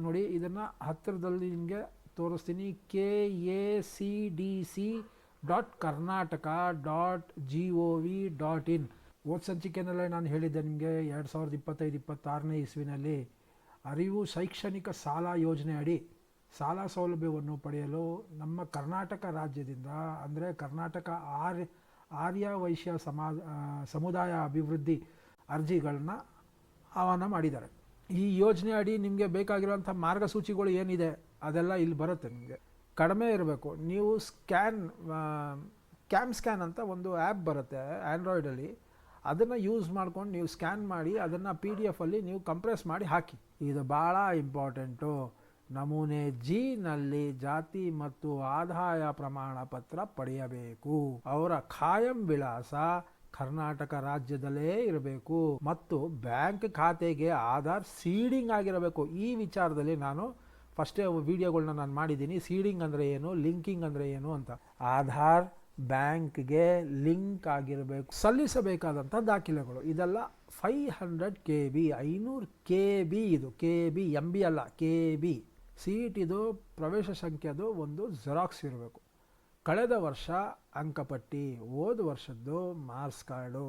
ನೋಡಿ ಇದನ್ನು ಹತ್ತಿರದಲ್ಲಿ ನಿಮಗೆ ತೋರಿಸ್ತೀನಿ. KACDC.karnataka.gov.in. ಹೋದ ಸಂಚಿಕೆಯಲ್ಲೇ ನಾನು ಹೇಳಿದ್ದೆ ನಿಮಗೆ 2025-26ನೇ ಇಸ್ವಿನಲ್ಲಿ ಅರಿವು ಶೈಕ್ಷಣಿಕ ಸಾಲ ಯೋಜನೆ ಅಡಿ ಸಾಲ ಸೌಲಭ್ಯವನ್ನು ಪಡೆಯಲು ನಮ್ಮ ಕರ್ನಾಟಕ ರಾಜ್ಯದಿಂದ ಅಂದರೆ ಕರ್ನಾಟಕ ಆರ್ಯ ವೈಶ್ಯ ಸಮುದಾಯ ಅಭಿವೃದ್ಧಿ ಅರ್ಜಿಗಳನ್ನ ಆಹ್ವಾನ ಮಾಡಿದ್ದಾರೆ. ಈ ಯೋಜನೆ ಅಡಿ ನಿಮಗೆ ಬೇಕಾಗಿರುವಂಥ ಮಾರ್ಗಸೂಚಿಗಳು ಏನಿದೆ ಅದೆಲ್ಲ ಇಲ್ಲಿ ಬರುತ್ತೆ. ನಿಮಗೆ ಕಡಿಮೆ ಇರಬೇಕು. ನೀವು ಕ್ಯಾಮ್ ಸ್ಕ್ಯಾನ್ ಅಂತ ಒಂದು ಆ್ಯಪ್ ಬರುತ್ತೆ ಆ್ಯಂಡ್ರಾಯ್ಡಲ್ಲಿ, ಅದನ್ನು ಯೂಸ್ ಮಾಡ್ಕೊಂಡು ನೀವು ಸ್ಕ್ಯಾನ್ ಮಾಡಿ ಅದನ್ನು PDF ಅಲ್ಲಿ ನೀವು ಕಂಪ್ರೆಸ್ ಮಾಡಿ ಹಾಕಿ. ಇದು ಭಾಳ ಇಂಪಾರ್ಟೆಂಟು. ನಮೂನೆ G-ನಲ್ಲಿ ಜಾತಿ ಮತ್ತು ಆದಾಯ ಪ್ರಮಾಣ ಪತ್ರ ಪಡೆಯಬೇಕು. ಅವರ ಖಾಯಂ ವಿಳಾಸ ಕರ್ನಾಟಕ ರಾಜ್ಯದಲ್ಲೇ ಇರಬೇಕು ಮತ್ತು ಬ್ಯಾಂಕ್ ಖಾತೆಗೆ ಆಧಾರ್ ಸೀಡಿಂಗ್ ಆಗಿರಬೇಕು. ಈ ವಿಚಾರದಲ್ಲಿ ನಾನು ಫಸ್ಟೇ ವಿಡಿಯೋಗಳನ್ನ ನಾನು ಮಾಡಿದ್ದೀನಿ. ಸೀಡಿಂಗ್ ಅಂದರೆ ಏನು, ಲಿಂಕಿಂಗ್ ಅಂದರೆ ಏನು ಅಂತ. ಆಧಾರ್ ಬ್ಯಾಂಕ್ಗೆ ಲಿಂಕ್ ಆಗಿರಬೇಕು. ಸಲ್ಲಿಸಬೇಕಾದಂಥ ದಾಖಲೆಗಳು ಇದೆಲ್ಲ 500 KB 500 KB. ಇದು KB MB ಅಲ್ಲ, KB. CETದು ಪ್ರವೇಶ ಸಂಖ್ಯೆದು ಒಂದು ಜೆರಾಕ್ಸ್ ಇರಬೇಕು. ಕಳೆದ ವರ್ಷ ಅಂಕಪಟ್ಟಿ, ಹೋದ ವರ್ಷದ್ದು ಮಾರ್ಕ್ಸ್ ಕಾರ್ಡು.